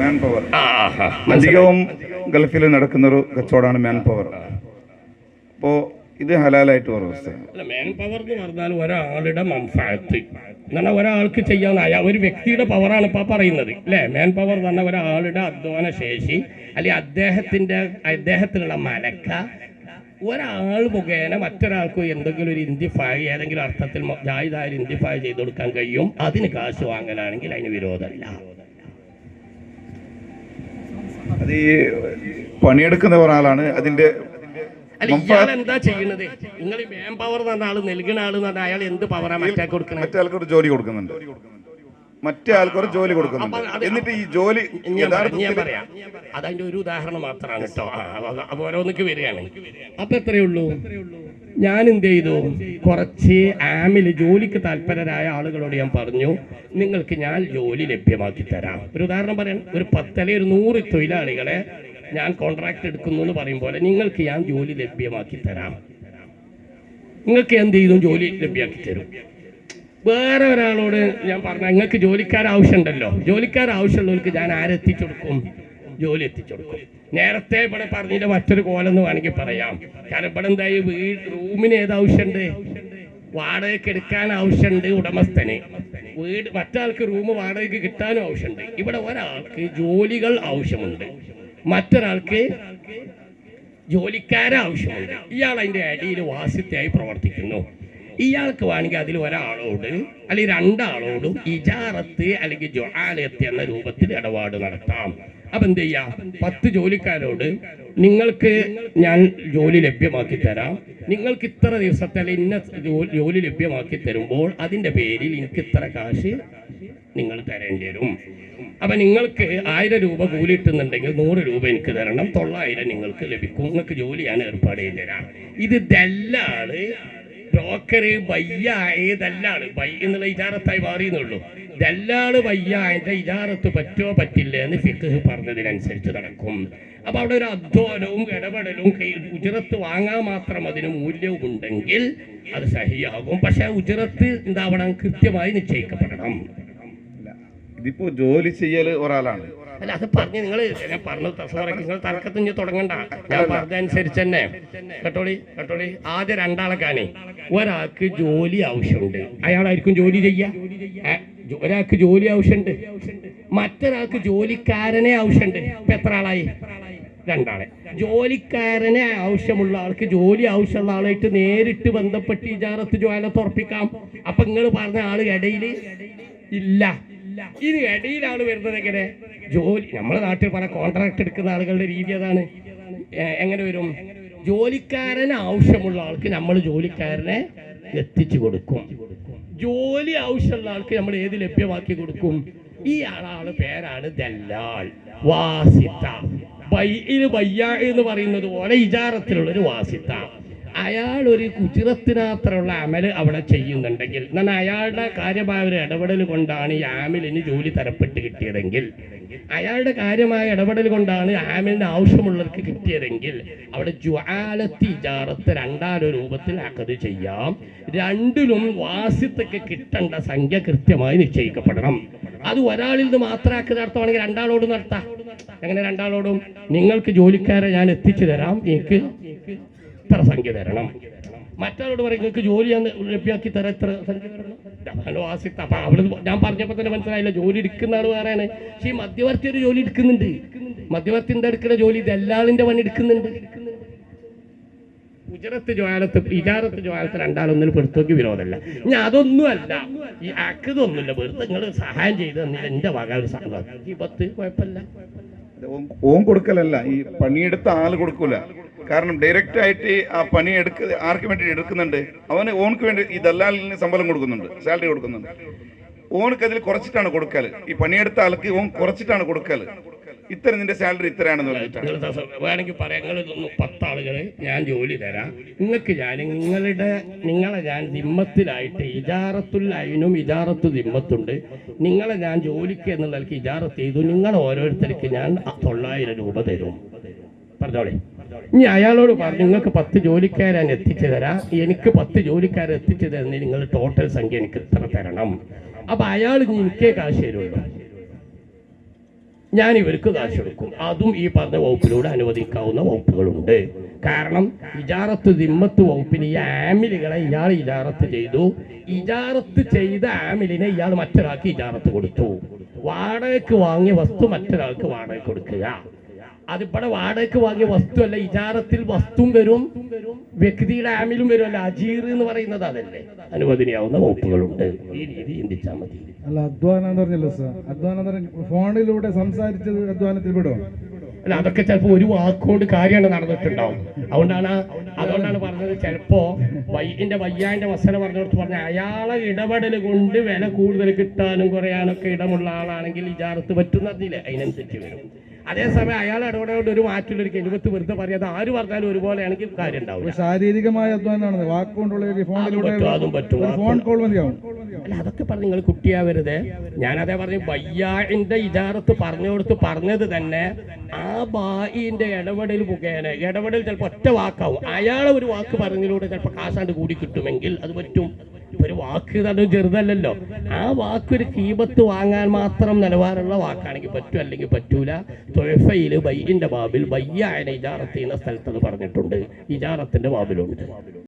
Man power അധികവും ഗൾഫിൽ നടക്കുന്ന ഒരു കച്ചവടമാണ് മാൻ പവർ. അപ്പോൾ ഇത് ഹലാലായിട്ട് ഒരു അവസ്ഥയാണ്. മാൻ പവർ എന്ന് പറഞ്ഞാൽ ഒരാളുടെ മംഫഅത്ത് എന്നാൽ ഒരാൾക്ക് ചെയ്യാനായ ഒരു വ്യക്തിയുടെ പവറാണ് ഇപ്പോൾ പറയുന്നത് അല്ലേ. മാൻ പവർ എന്ന് പറഞ്ഞാൽ ഒരാളുടെ അധ്വാന ശേഷി അല്ലെങ്കിൽ അദ്ദേഹത്തിനുള്ള മലക്ക ഒരാൾ മുഖേന മറ്റൊരാൾക്ക് എന്തെങ്കിലും ഒരു ഇന്തിഫൈ ഏതെങ്കിലും അർത്ഥത്തിൽ ജായിദായ ഇന്തിഫൈ ചെയ്ത് കൊടുക്കാൻ കഴിയും. അതിന് കാശ് വാങ്ങലാണെങ്കിൽ അതിന് വിരോധമല്ല. അത് ഈ പണിയെടുക്കുന്ന ഒരാളാണ് അതിന്റെ ഇയാൾ എന്താ ചെയ്യുന്നത്? നിങ്ങൾ മാൻ പവർ എന്ന് പറഞ്ഞ ആള് നൽകുന്ന ആള് എന്ന് പറഞ്ഞാൽ അയാൾ എന്ത് പവറാ മറ്റേ കൊടുക്കുന്നത്? മറ്റേ ആൾക്കൊരു ജോലി കൊടുക്കുന്നുണ്ട്, മറ്റേ ആൾക്കൊരു ജോലി കൊടുക്കുന്നുണ്ട്. എന്നിട്ട് ഈ ജോലി ഞാൻ പറയാം, അതതിന്റെ ഒരു ഉദാഹരണം മാത്രമാണ് കേട്ടോ. അപ്പൊ ഓരോന്നൊക്കെ വരികയാണ്. അപ്പൊ എത്രയേ ഉള്ളൂ. ഞാൻ എന്ത് ചെയ്തു, കുറച്ച് ആമില് ജോലിക്ക് താല്പര്യരായ ആളുകളോട് ഞാൻ പറഞ്ഞു, നിങ്ങൾക്ക് ഞാൻ ജോലി ലഭ്യമാക്കി തരാം. ഒരു ഉദാഹരണം പറയാം, ഒരു 10 അല്ലെങ്കിൽ 100 തൊഴിലാളികളെ ഞാൻ കോൺട്രാക്ട് എടുക്കുന്നു എന്ന് പറയുമ്പോൾ നിങ്ങൾക്ക് ഞാൻ ജോലി ലഭ്യമാക്കി തരാം. നിങ്ങൾക്ക് എന്ത് ചെയ്തും ജോലി ലഭ്യമാക്കി തരും. വേറെ ഒരാളോട് ഞാൻ പറഞ്ഞ നിങ്ങൾക്ക് ജോലിക്കാരാവശ്യമുണ്ടല്ലോ, ജോലിക്കാരാവശ്യമുള്ളവർക്ക് ഞാൻ ആരെത്തിച്ചു കൊടുക്കും? ജോലി എത്തിച്ചു കൊടുക്കും. നേരത്തെ ഇവിടെ പറഞ്ഞതിന്റെ മറ്റൊരു കോലെന്ന് വേണമെങ്കിൽ പറയാം. കാരണം ഇവിടെ എന്തായി, റൂമിന് ഏതാവശ്യമുണ്ട്? വാടകയ്ക്ക് എടുക്കാൻ ആവശ്യമുണ്ട് ഉടമസ്ഥന്. മറ്റാൾക്ക് റൂം വാടകയ്ക്ക് കിട്ടാനും ആവശ്യമുണ്ട്. ഇവിടെ ഒരാൾക്ക് ജോലികൾ ആവശ്യമുണ്ട്, മറ്റൊരാൾക്ക് ജോലിക്കാരെ ആവശ്യമുണ്ട്. ഇയാൾ അതിൻ്റെ അടിയിൽ വാസിത്വമായി പ്രവർത്തിക്കുന്നു. ഇയാൾക്ക് വേണമെങ്കിൽ അതിൽ ഒരാളോട് അല്ലെങ്കിൽ 2 ആളോടും ഇജാറത്ത് അല്ലെങ്കിൽ ജുആലത്ത് എന്ന രൂപത്തിൽ ഇടപാട് നടത്താം. അപ്പം എന്ത് ചെയ്യാം, 10 ജോലിക്കാരോട് നിങ്ങൾക്ക് ഞാൻ ജോലി ലഭ്യമാക്കി തരാം, നിങ്ങൾക്ക് ഇത്ര ദിവസത്തെ അല്ലെങ്കിൽ ഇന്ന ജോലി ലഭ്യമാക്കി തരുമ്പോൾ അതിൻ്റെ പേരിൽ എനിക്ക് ഇത്ര കാശ് നിങ്ങൾ തരേണ്ടി വരും. അപ്പം നിങ്ങൾക്ക് 1000 രൂപ കൂലി കിട്ടുന്നുണ്ടെങ്കിൽ 100 രൂപ എനിക്ക് തരണം, 900 നിങ്ങൾക്ക് ലഭിക്കും. നിങ്ങൾക്ക് ജോലി ഞാൻ ഏർപ്പാട് ചെയ്ത് തരാം. ഇത് ദല്ലാള്, ബ്രോക്കർ, ദല്ലാള് ബൈ എന്നുള്ള ഇജാറത്തായി മാറിയെന്നുള്ളൂ. ദല്ലാള് അതിന്റെ ഇജാറത്ത് പറ്റോ പറ്റില്ല എന്ന് ഫിഖ് പറഞ്ഞതിനനുസരിച്ച് നടക്കും. അപ്പൊ അവിടെ ഒരു അധ്വാനവും ഇടപെടലും ഉജറത്ത് വാങ്ങാൻ മാത്രം അതിന് മൂല്യവും ഉണ്ടെങ്കിൽ അത് സഹിയാകും. പക്ഷെ ഉജറത്ത് എന്താവണം, കൃത്യമായി നിശ്ചയിക്കപ്പെടണം. ഇതിപ്പോ ജോലി ചെയ്യൽ ഒരാളാണ്. അല്ല, അത് പറഞ്ഞ് നിങ്ങൾ ഞാൻ പറഞ്ഞത് നിങ്ങൾ തർക്കത്തിന് തുടങ്ങണ്ട. ഞാൻ പറഞ്ഞതനുസരിച്ച് തന്നെ കേട്ടോളി. ആദ്യം 2 ആളെ കാണേ. ഒരാൾക്ക് ജോലി ആവശ്യമുണ്ട്, അയാളായിരിക്കും ജോലി ചെയ്യുക. ഒരാൾക്ക് ജോലി ആവശ്യമുണ്ട്, മറ്റൊരാൾക്ക് ജോലിക്കാരനെ ആവശ്യമുണ്ട്. ഇപ്പൊ എത്ര ആളായി? 2 ആളെ. ജോലിക്കാരനെ ആവശ്യമുള്ള ആൾക്ക് ജോലി ആവശ്യമുള്ള ആളായിട്ട് നേരിട്ട് ബന്ധപ്പെട്ട് ഇജാറത്ത് ജുആലത്ത് ഉറപ്പിക്കാം. അപ്പൊ നിങ്ങൾ പറഞ്ഞ ആള് ഇടയിൽ ഇല്ല. ഇനി ഇടയിലാണ് വരുന്നത് എങ്ങനെ? ജോലി നമ്മുടെ നാട്ടിൽ പല കോൺട്രാക്ട് എടുക്കുന്ന ആളുകളുടെ രീതി അതാണ്. എങ്ങനെ വരും? ജോലിക്കാരന് ആവശ്യമുള്ള ആൾക്ക് നമ്മൾ ജോലിക്കാരനെ എത്തിച്ചു കൊടുക്കും. ജോലി ആവശ്യമുള്ള ആൾക്ക് നമ്മൾ ഏത് ലഭ്യമാക്കി കൊടുക്കും? ഈ ആളാണ് പേരാണ് ദല്ലാൽ, വാസിത്ത. ബയ്യ എന്ന് പറയുന്നത് പോലെ ഇജാറത്തിലുള്ളൊരു വാസിത്ത. അയാൾ ഒരു കുജിറത്തിനകത്തുള്ള അമല് അവിടെ ചെയ്യുന്നുണ്ടെങ്കിൽ, എന്നാൽ അയാളുടെ കാര്യമായ ഒരു ഇടപെടൽ കൊണ്ടാണ് ഈ ആമിലിന് ജോലി തരപ്പെട്ട് കിട്ടിയതെങ്കിൽ, അയാളുടെ കാര്യമായ ഇടപെടൽ കൊണ്ടാണ് ആമിലിന് ആവശ്യമുള്ളവർക്ക് കിട്ടിയതെങ്കിൽ അവിടെ ജുആലത്ത് ഇജാറത്ത് 2 രൂപത്തിൽ അഖദ് ചെയ്യാം. 2ലും വാസിത്തൊക്കെ കിട്ടേണ്ട സംഖ്യ കൃത്യമായി നിശ്ചയിക്കപ്പെടണം. അത് ഒരാളിൽ നിന്ന് മാത്രം അഖദ് നടത്തുവാണെങ്കിൽ 2 ആളോട് നടത്താം. അങ്ങനെ 2 ആളോടും നിങ്ങൾക്ക് ജോലിക്കാരെ ഞാൻ എത്തിച്ചു തരാം, എനിക്ക് ഇത്ര സംഖ്യ തരണം. മറ്റൊരാളോട് പറയും നിങ്ങൾക്ക് ജോലി ഞാൻ ലഭ്യമാക്കി തരാം, ഇത്ര സംഖ്യ തരണം. അപ്പൊ അവിടെ ഞാൻ പറഞ്ഞപ്പോൾ തന്നെ മനസ്സിലായില്ല, ജോലി എടുക്കുന്ന ആൾ വേറെയാണ്. പക്ഷെ ഈ മധ്യവർത്തി ഒരു ജോലി എടുക്കുന്നുണ്ട്. മധ്യവർത്തി എന്താ എടുക്കുന്ന ജോലി? ദല്ലാളിന്റെ പണി എടുക്കുന്നുണ്ട്. ഉജറത്ത് ജുആലത്ത് ഇജാറത്ത് ജുആലത്ത് 2 ആളൊന്നിൽ പെടുത്തോക്ക് വിരോധമല്ല. ഞാൻ അതൊന്നുമല്ല, ഈ അക്കതൊന്നുമില്ല, വെറുതെ നിങ്ങൾ സഹായം ചെയ്ത് തന്നില്ല, എന്റെ വക ഒരു സംഭവം. ഈ 10 കുഴപ്പമില്ല. ഓൻ കൊടുക്കലല്ല, ഈ പണിയെടുത്ത ആള് കൊടുക്കൂല. കാരണം ഡയറക്റ്റ് ആയിട്ട് ആ പണി ആർക്ക് വേണ്ടി എടുക്കുന്നുണ്ട്? ഓനക്ക് വേണ്ടി ഈ ദല്ലാലിന് ശമ്പളം കൊടുക്കുന്നുണ്ട്, സാലറി കൊടുക്കുന്നുണ്ട്. ഓനക്ക് അതിൽ കുറച്ചിട്ടാണ് കൊടുക്കല്. ഈ പണിയെടുത്ത ആൾക്ക് ഓൻ കുറച്ചിട്ടാണ് കൊടുക്കല്. ഇത്ര നിന്റെ സാലറി ഇത്രയാണെന്ന് വേണമെങ്കിൽ പറയാം. നിങ്ങൾ 10 ആളുകളെ ഞാൻ ജോലി തരാം, നിങ്ങൾക്ക് നിങ്ങളെ ഞാൻ ദിമ്മത്തിലായിട്ട് ഇജാറത്തുൽ ഐനും ഇജാറത്തു ദിമ്മത്തുണ്ട്, നിങ്ങളെ ഞാൻ ജോലിക്ക് എന്നുള്ളവർക്ക് ഇജാറത്ത് ചെയ്തു, നിങ്ങൾ ഓരോരുത്തർക്ക് ഞാൻ 900 രൂപ തരും. പറഞ്ഞോളെ. ഇനി അയാളോട് പറഞ്ഞു നിങ്ങൾക്ക് 10 ജോലിക്കാരെ എത്തിച്ചു തരാം, എനിക്ക് 10 ജോലിക്കാരെ എത്തിച്ചു തരുന്നതിന് നിങ്ങൾ ടോട്ടൽ സംഖ്യ എനിക്ക് ഇത്ര തരണം. അപ്പൊ അയാൾ എനിക്കേ കാശ് തരുള്ളൂ. ഞാൻ ഇവർക്ക് കാശ് കൊടുക്കും. അതും ഈ പറഞ്ഞ വകുപ്പിലൂടെ അനുവദിക്കാവുന്ന വകുപ്പുകളുണ്ട്. കാരണം ഇജാറത്ത് ദിമ്മത്ത് വകുപ്പിന് ഈ ആമിലുകളെ ഇയാൾ ഇജാറത്ത് ചെയ്തു, ഇജാറത്ത് ചെയ്ത ആമിലിനെ ഇയാൾ മറ്റൊരാൾക്ക് ഇജാറത്ത് കൊടുത്തു. വാടകയ്ക്ക് വാങ്ങിയ വസ്തു മറ്റൊരാൾക്ക് വാടകയ്ക്ക് കൊടുക്കുക. അതിപ്പടെ വാടകയ്ക്ക് വാങ്ങിയ വസ്തു അല്ല, ഇജാറത്തിൽ വസ്തുവും വരും, വ്യക്തിയുടെ ആമിലും വരുമല്ല. അജീർ എന്ന് പറയുന്നത് അതല്ലേ, അനുവദനീയാവുന്ന വകുപ്പുകളുണ്ട്. ഈ രീതി ചിന്തിച്ചാൽ മതി. അല്ല, അധ്വാനം എന്ന് പറഞ്ഞല്ലോ സാർ, അധ്വാനം ഫോണിലൂടെ സംസാരിച്ചത് അധ്വാനത്തിൽ വിടും. അല്ല, അതൊക്കെ ചിലപ്പോൾ ഒരു വാക്കുകൊണ്ട് കാര്യമാണ് നടന്നിട്ടുണ്ടാവും. അതുകൊണ്ടാണ് പറഞ്ഞത്. ചിലപ്പോ എന്റെ വയ്യാന്റെ മസല പറഞ്ഞോടത്ത് പറഞ്ഞ അയാളെ ഇടപെടൽ കൊണ്ട് വില കൂടുതൽ കിട്ടാനും കുറയാനൊക്കെ ഇടമുള്ള ആളാണെങ്കിൽ ഇജാറത്ത് പറ്റുന്നതില്ല, അതിനനുസരിച്ച് വരും. അതേസമയം അയാൾ ഇടപെടേണ്ട ഒരു മാറ്റിലൊരു കെരുവത്ത് വെറുതെ പറയാതെ ആര് പറഞ്ഞാലും ഒരുപോലെയാണെങ്കിൽ കാര്യം ഉണ്ടാവും. ശാരീരികമായ അധ്വാനമാണ് വാക്കുകൊണ്ടുള്ള അതും പറ്റും. ഫോൺ കോൾ മതിയാവും. അല്ല, അതൊക്കെ പറഞ്ഞ് നിങ്ങൾ കുട്ടിയാവരുത്. ഞാനതേ പറഞ്ഞു, ബയ്യാന്റെ ഇജാറത്ത് പറഞ്ഞത് തന്നെ ആ ബായിന്റെ ഇടപെടൽ മുഖേന, ഇടപെടൽ ചിലപ്പോൾ ഒറ്റ വാക്കാവും. അയാളെ ഒരു വാക്ക് പറഞ്ഞതിലൂടെ ചിലപ്പോൾ കാശാണ്ട് കൂടി കിട്ടുമെങ്കിൽ അത് പറ്റും. ഒരു വാക്ക് തന്നെ ചെറുതല്ലല്ലോ. ആ വാക്കൊരു കീമത്ത് വാങ്ങാൻ മാത്രം നിലവാരമുള്ള വാക്കാണെങ്കിൽ പറ്റും, അല്ലെങ്കിൽ പറ്റൂല. തൊഴഫയില് ബയ്യിന്റെ ബാബിൽ ബയ്യായനെ ഇജാറത്ത് ചെയ്യുന്ന സ്ഥലത്ത് അത് പറഞ്ഞിട്ടുണ്ട്, ഇജാറത്തിന്റെ ബാബിലുണ്ട്.